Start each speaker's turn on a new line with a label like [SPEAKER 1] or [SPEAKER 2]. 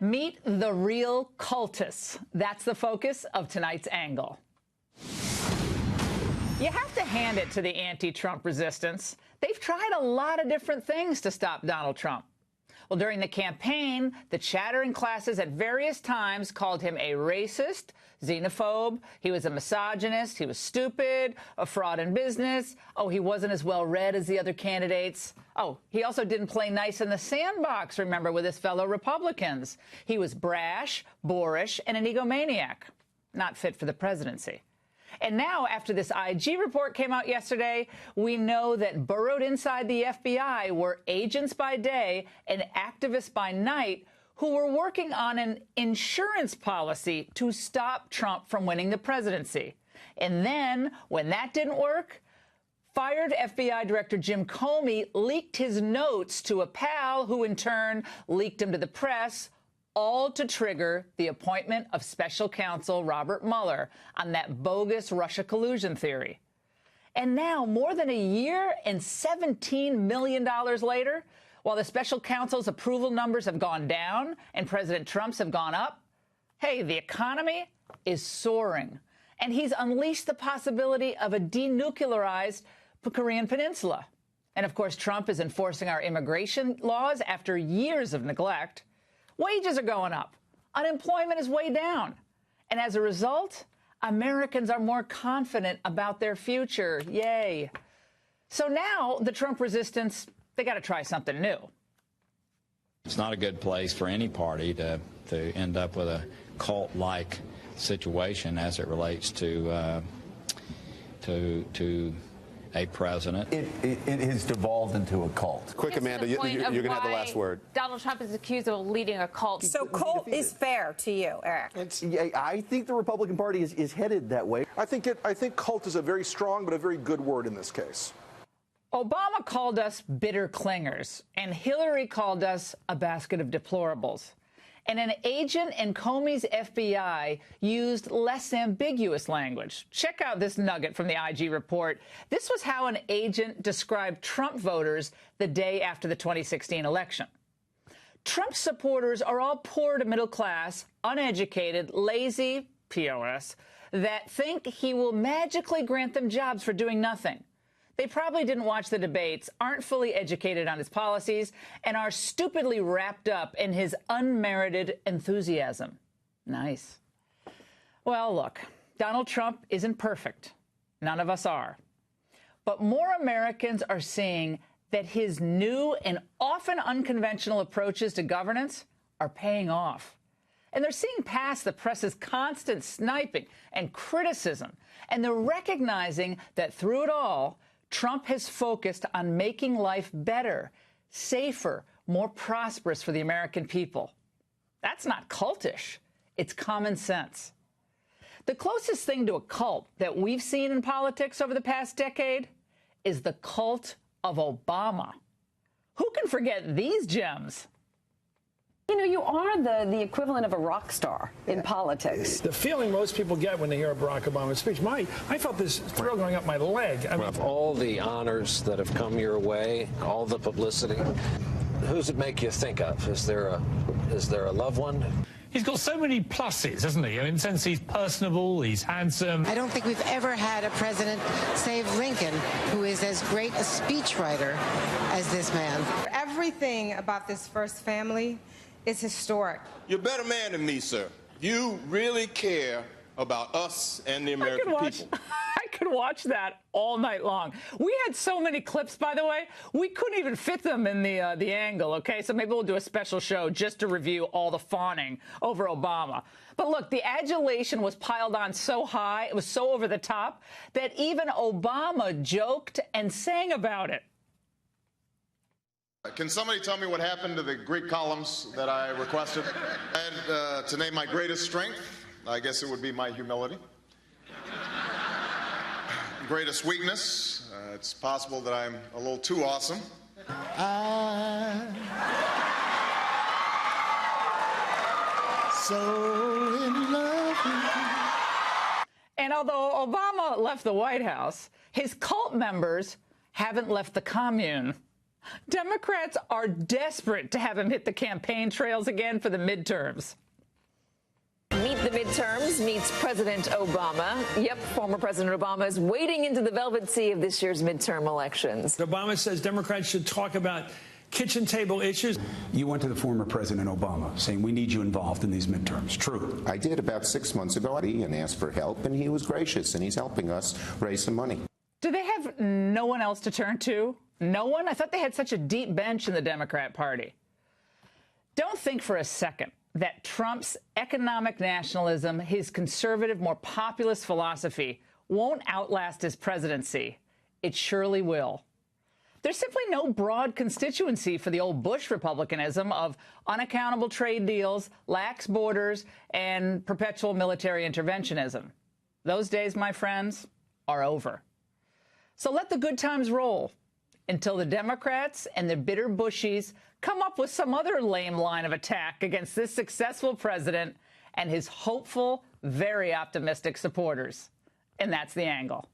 [SPEAKER 1] Meet the real cultists. That's the focus of tonight's angle. You have to hand it to the anti-Trump resistance. They've tried a lot of different things to stop Donald Trump. Well, during the campaign, the chatter in classes at various times called him a racist, xenophobe, he was a misogynist, he was stupid, a fraud in business, oh, he wasn't as well-read as the other candidates. Oh, he also didn't play nice in the sandbox, remember, with his fellow Republicans. He was brash, boorish, and an egomaniac. Not fit for the presidency. And now, after this IG report came out yesterday, we know that burrowed inside the FBI were agents by day and activists by night who were working on an insurance policy to stop Trump from winning the presidency. And then, when that didn't work, fired FBI Director Jim Comey leaked his notes to a pal who, in turn, leaked them to the press, all to trigger the appointment of special counsel Robert Mueller on that bogus Russia collusion theory. And now, more than a year and $17 million later, while the special counsel's approval numbers have gone down and President Trump's have gone up, hey, the economy is soaring. And he's unleashed the possibility of a denuclearized Korean peninsula. And, of course, Trump is enforcing our immigration laws after years of neglect. Wages are going up. Unemployment is way down. And as a result, Americans are more confident about their future. Yay. So now the Trump resistance, they got to try something new.
[SPEAKER 2] It's not a good place for any party to end up with a cult-like situation as it relates to a president.
[SPEAKER 3] It has devolved into a cult.
[SPEAKER 4] Quick, Amanda, you're going to have the last word.
[SPEAKER 5] Donald Trump is accused of leading a cult.
[SPEAKER 6] So cult is fair to you, Eric?
[SPEAKER 3] I think the Republican Party is headed that way.
[SPEAKER 4] I think cult is a very strong but a very good word in this case.
[SPEAKER 1] Obama called us bitter clingers, and Hillary called us a basket of deplorables. And an agent in Comey's FBI used less ambiguous language. Check out this nugget from the IG report. This was how an agent described Trump voters the day after the 2016 election. Trump supporters are all poor to middle class, uneducated, lazy, POS, that think he will magically grant them jobs for doing nothing. They probably didn't watch the debates, aren't fully educated on his policies, and are stupidly wrapped up in his unmerited enthusiasm. Nice. Well, look, Donald Trump isn't perfect. None of us are. But more Americans are seeing that his new and often unconventional approaches to governance are paying off. And they're seeing past the press's constant sniping and criticism, and they're recognizing that through it all, Trump has focused on making life better, safer, more prosperous for the American people. That's not cultish. It's common sense. The closest thing to a cult that we've seen in politics over the past decade is the cult of Obama. Who can forget these gems?
[SPEAKER 6] You know, you are the equivalent of a rock star in politics.
[SPEAKER 7] The feeling most people get when they hear a Barack Obama speech, I felt this thrill going up my leg. I mean,
[SPEAKER 8] of all the honors that have come your way, all the publicity, who does it make you think of? Is there a loved one?
[SPEAKER 9] He's got so many pluses, hasn't he? I mean, in the sense he's personable, he's handsome.
[SPEAKER 10] I don't think we've ever had a president, save Lincoln, who is as great a speechwriter as this man.
[SPEAKER 11] Everything about this first family is historic.
[SPEAKER 12] You're a better man than me, sir. You really care about us and the American people.
[SPEAKER 1] I could watch that all night long. We had so many clips, by the way, we couldn't even fit them in the angle, okay? So maybe we'll do a special show just to review all the fawning over Obama. But look, the adulation was piled on so high, it was so over the top, that even Obama joked and sang about it.
[SPEAKER 12] Can somebody tell me what happened to the Greek columns that I requested? And to name my greatest strength, I guess it would be my humility. Greatest weakness, it's possible that I'm a little too awesome.
[SPEAKER 1] So in love with you. And although Obama left the White House, his cult members haven't left the commune. Democrats are desperate to have him hit the campaign trails again for the midterms.
[SPEAKER 13] Meet the midterms meets President Obama. Yep, former President Obama is wading into the velvet sea of this year's midterm elections.
[SPEAKER 7] Obama says Democrats should talk about kitchen table issues.
[SPEAKER 14] You went to the former President Obama saying we need you involved in these midterms. True.
[SPEAKER 15] I did about 6 months ago and asked for help, and he was gracious, and he's helping us raise some money.
[SPEAKER 1] Do they have no one else to turn to? No one? I thought they had such a deep bench in the Democrat Party. Don't think for a second that Trump's economic nationalism, his conservative, more populist philosophy, won't outlast his presidency. It surely will. There's simply no broad constituency for the old Bush republicanism of unaccountable trade deals, lax borders, and perpetual military interventionism. Those days, my friends, are over. So let the good times roll until the Democrats and the bitter Bushies come up with some other lame line of attack against this successful president and his hopeful, very optimistic supporters. And that's The Angle.